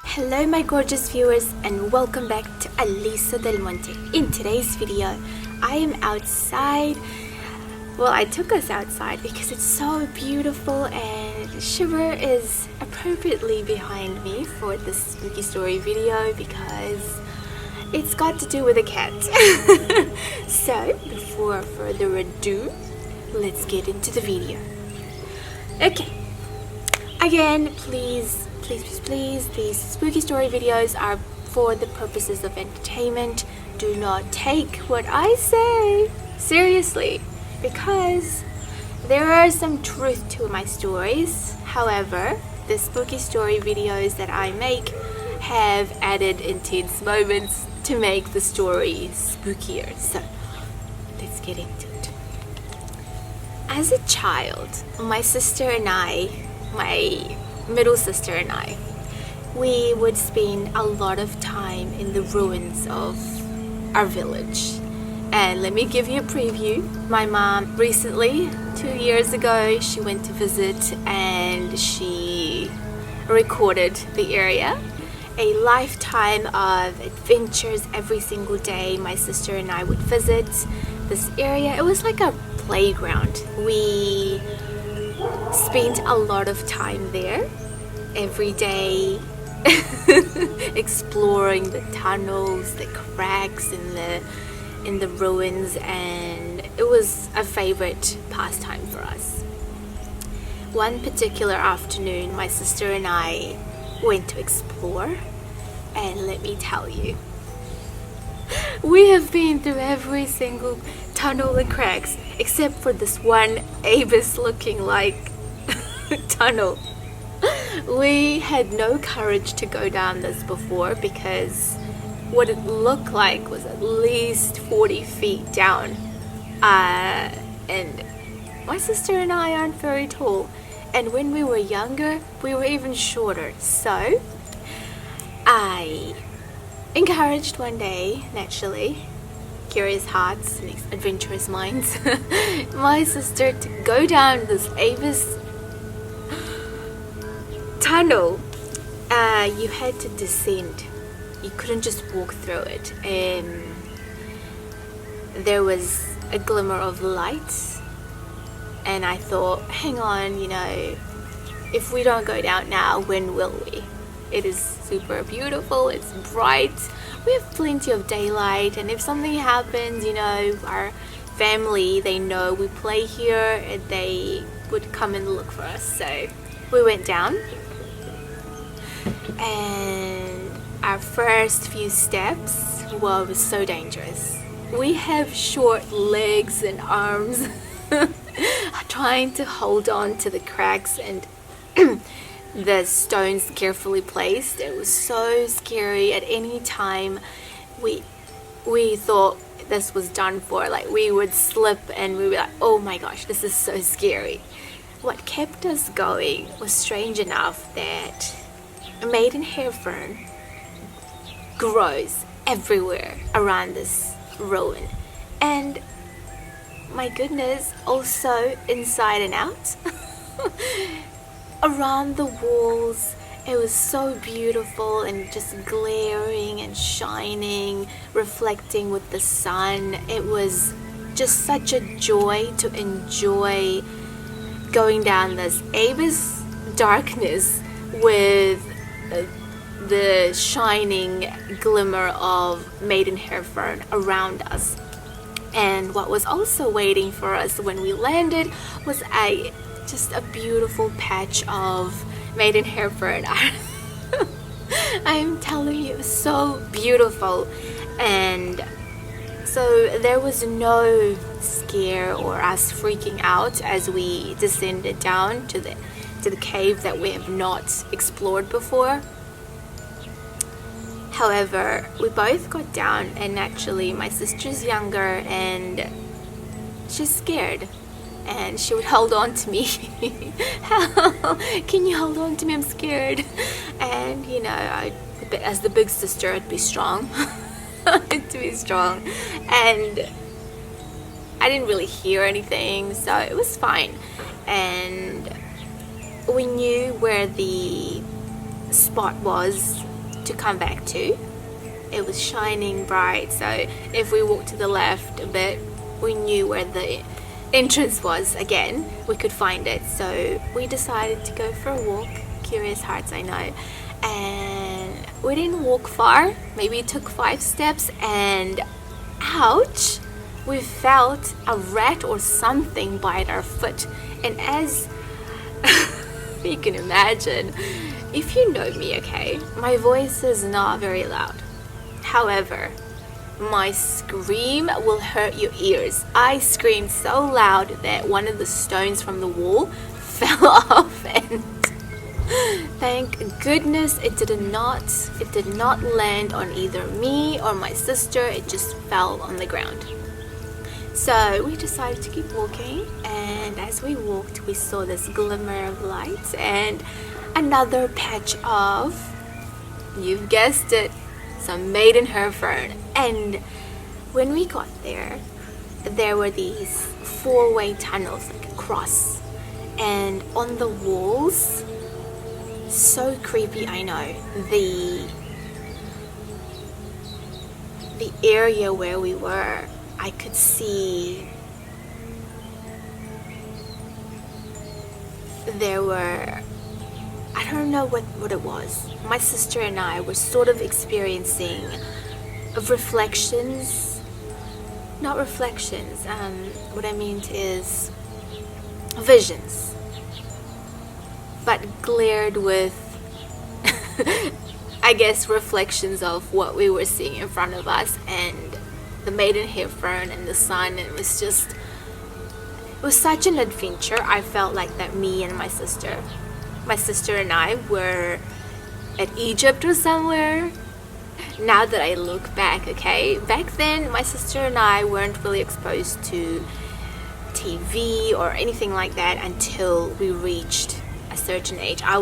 Hello my gorgeous viewers and welcome back to Alisa Del Monte. In today's video, I am outside. Well, I took us outside because it's so beautiful and Shiver is appropriately behind me for this spooky story video because it's got to do with a cat. So, before further ado, let's get into the video. Okay, again, please, these spooky story videos are for the purposes of entertainment. Do not take what I say seriously, because there are some truth to my stories. However, the spooky story videos that I make have added intense moments to make the story spookier. So, let's get into it. As a child, my sister and I, my middle sister and I, we would spend a lot of time in the ruins of our village. And let me give you a preview. My mom recently, 2 years ago, she went to visit and she recorded the area. A lifetime of adventures every single day. My sister and I would visit this area. It was like a playground. We spent a lot of time there every day, exploring the tunnels, the cracks in the ruins, and it was a favorite pastime for us. One particular afternoon, my sister and I went to explore, and let me tell you, we have been through every single tunnel and cracks except for this one abyss looking like tunnel. We had no courage to go down this before because what it looked like was at least 40 feet down, and my sister and I aren't very tall, and when we were younger we were even shorter. So I encouraged one day, naturally, curious hearts and adventurous minds, my sister to go down this abyss tunnel. You had to descend. You couldn't just walk through it. There was a glimmer of light, and I thought, hang on, if we don't go down now, when will we? It is super beautiful, it's bright, we have plenty of daylight, and if something happens, our family, they know we play here and they would come and look for us. So we went down, and our first few steps, well, it was so dangerous. We have short legs and arms trying to hold on to the cracks and the stones carefully placed. It was so scary. At any time we thought this was done for, like we would slip and we were like, oh my gosh, this is so scary. What kept us going was strange enough that a maidenhair fern grows everywhere around this ruin, and my goodness, also inside and out. Around the walls, it was so beautiful and just glaring and shining, reflecting with the sun. It was just such a joy to enjoy going down this abyss darkness with the shining glimmer of maidenhair fern around us. And what was also waiting for us when we landed was just a beautiful patch of maidenhair fern. I'm telling you, it was so beautiful. And so there was no scare or us freaking out as we descended down to the cave that we have not explored before. However, we both got down, and actually my sister's younger and she's scared, and she would hold on to me. Can you hold on to me? I'm scared. And as the big sister, I'd be strong. To be strong. And I didn't really hear anything, so it was fine. And we knew where the spot was to come back to. It was shining bright, so if we walked to the left a bit, we knew where the entrance was again. We could find it, so we decided to go for a walk. Curious hearts, I know. And we didn't walk far, maybe it took 5 steps, and ouch, we felt a rat or something bite our foot. And as you can imagine, if you know me, okay, my voice is not very loud. However, my scream will hurt your ears. I screamed so loud that one of the stones from the wall fell off, and thank goodness it did not land on either me or my sister. It just fell on the ground. So we decided to keep walking, and as we walked we saw this glimmer of light and another patch of, you've guessed it, some maidenhair fern. And when we got there, there were these 4-way tunnels, like a cross, and on the walls, so creepy, I know, the area where we were, I could see there were, I don't know what it was. My sister and I were sort of experiencing reflections, not reflections, what I mean is visions, but glared with I guess reflections of what we were seeing in front of us, and the maidenhair fern and the sun. And it was such an adventure. I felt like that me and my sister and I were at Egypt or somewhere. Now that I look back, okay, back then my sister and I weren't really exposed to TV or anything like that until we reached a certain age. I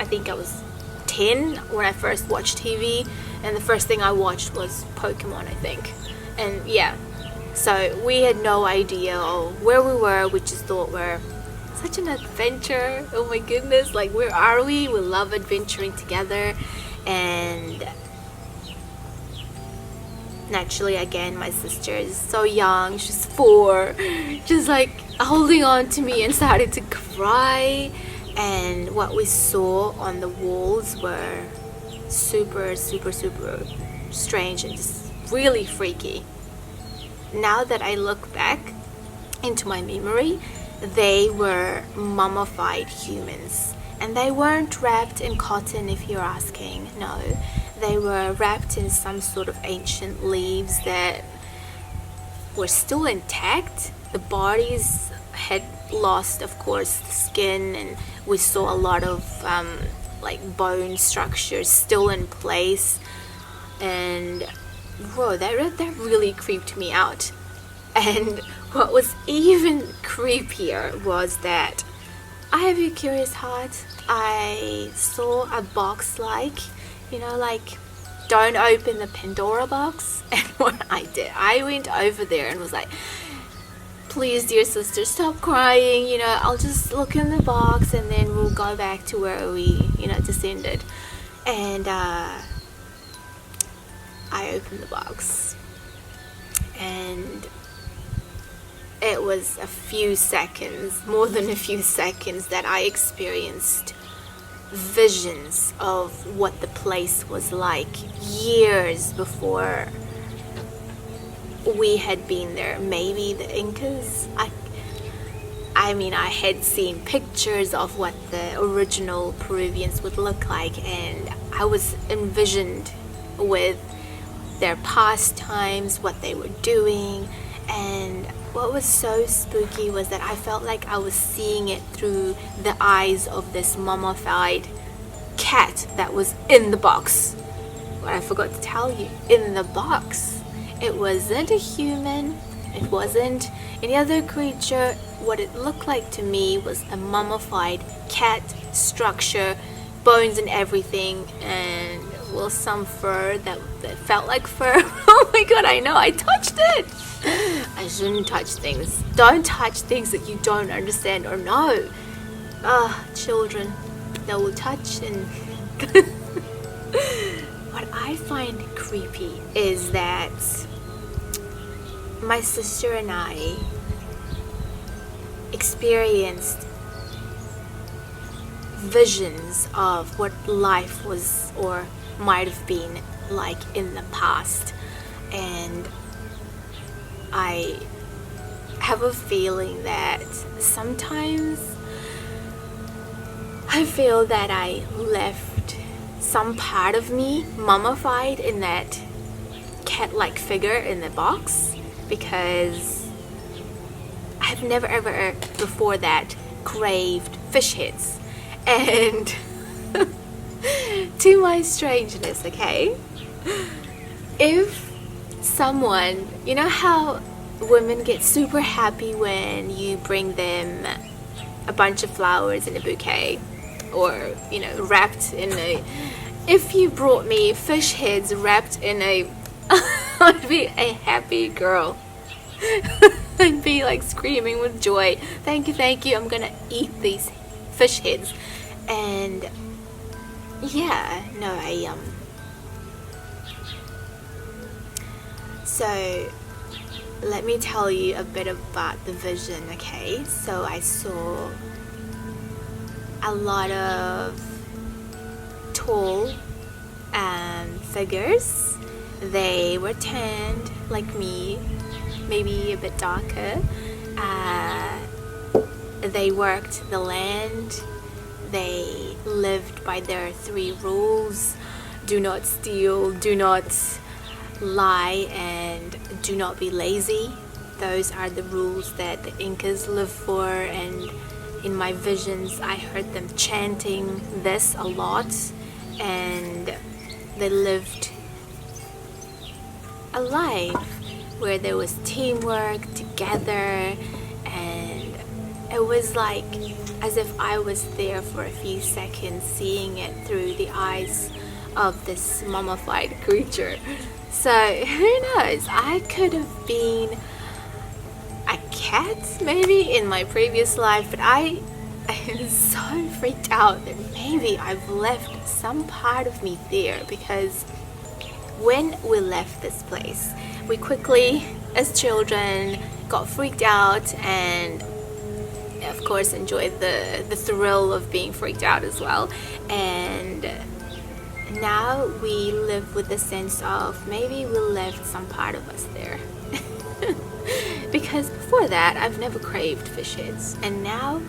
think I was 10 when I first watched TV, and the first thing I watched was Pokemon, I think. And yeah, so we had no idea of where we were. We just thought we're such an adventure. Oh my goodness, like, where are we? We love adventuring together. And naturally, again, my sister is so young, she's 4, just like holding on to me and started to cry. And what we saw on the walls were super strange and just really freaky. Now that I look back into my memory, they were mummified humans, and they weren't wrapped in cotton, if you're asking. No, they were wrapped in some sort of ancient leaves that were still intact. The bodies had lost, of course, the skin, and we saw a lot of like bone structures still in place. And whoa, that really creeped me out. And what was even creepier was that I have a curious heart. I saw a box, like, you know, like, don't open the Pandora box. And what I did, I went over there and was like, please, dear sister, stop crying, you know, I'll just look in the box and then we'll go back to where we, you know, descended. And I opened the box, and it was a few seconds, more than a few seconds, that I experienced visions of what the place was like years before we had been there. Maybe the Incas. I mean, I had seen pictures of what the original Peruvians would look like, and I was envisioned with their pastimes, what they were doing. And what was so spooky was that I felt like I was seeing it through the eyes of this mummified cat that was in the box. What I forgot to tell you, in the box, it wasn't a human, it wasn't any other creature. What it looked like to me was a mummified cat structure, bones and everything, and well, some fur that felt like fur. Oh my god, I know, I touched it. I shouldn't touch things. Don't touch things that you don't understand or know. Children, they will touch and... What I find creepy is that my sister and I experienced visions of what life was or might have been like in the past, and I have a feeling that sometimes I feel that I left some part of me mummified in that cat-like figure in the box, because I've never ever before that craved fish heads. And to my strangeness, okay, if someone, you know how women get super happy when you bring them a bunch of flowers in a bouquet, or, you know, wrapped in a, if you brought me fish heads wrapped in a, I'd be a happy girl. I'd be like screaming with joy, thank you, I'm gonna eat these fish heads. And yeah, no, so let me tell you a bit about the vision, okay? So I saw a lot of tall figures. They were tanned like me, maybe a bit darker. They worked the land. They lived by their 3 rules: do not steal, do not lie, and do not be lazy. Those are the rules that the Incas live for, and in my visions I heard them chanting this a lot, and they lived a life where there was teamwork together, and it was like as if I was there for a few seconds, seeing it through the eyes of this mummified creature. So who knows, I could have been a cat maybe in my previous life, but I am so freaked out that maybe I've left some part of me there, because when we left this place, we quickly, as children, got freaked out and of course enjoyed the thrill of being freaked out as well. And now we live with the sense of maybe we left some part of us there. Because before that I've never craved fish heads, and now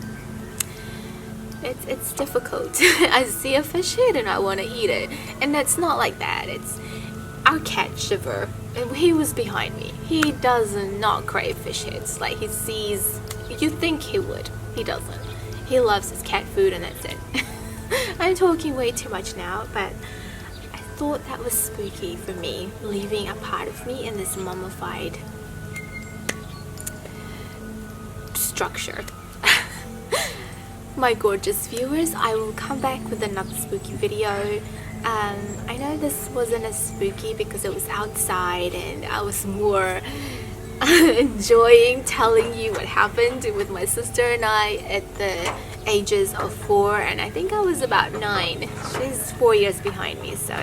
it's difficult. I see a fish head and I want to eat it, and it's not like that. It's our cat Shiver, and he was behind me. He does not crave fish heads. Like, he sees, you think he would, he doesn't. He loves his cat food and that's it. I'm talking way too much now, but I thought that was spooky for me, leaving a part of me in this mummified structure. My gorgeous viewers, I will come back with another spooky video. I know this wasn't as spooky because it was outside and I was more enjoying telling you what happened with my sister and I at the ages of 4, and I think I was about 9. She's 4 years behind me, so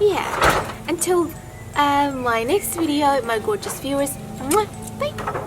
yeah. Until my next video, my gorgeous viewers, bye!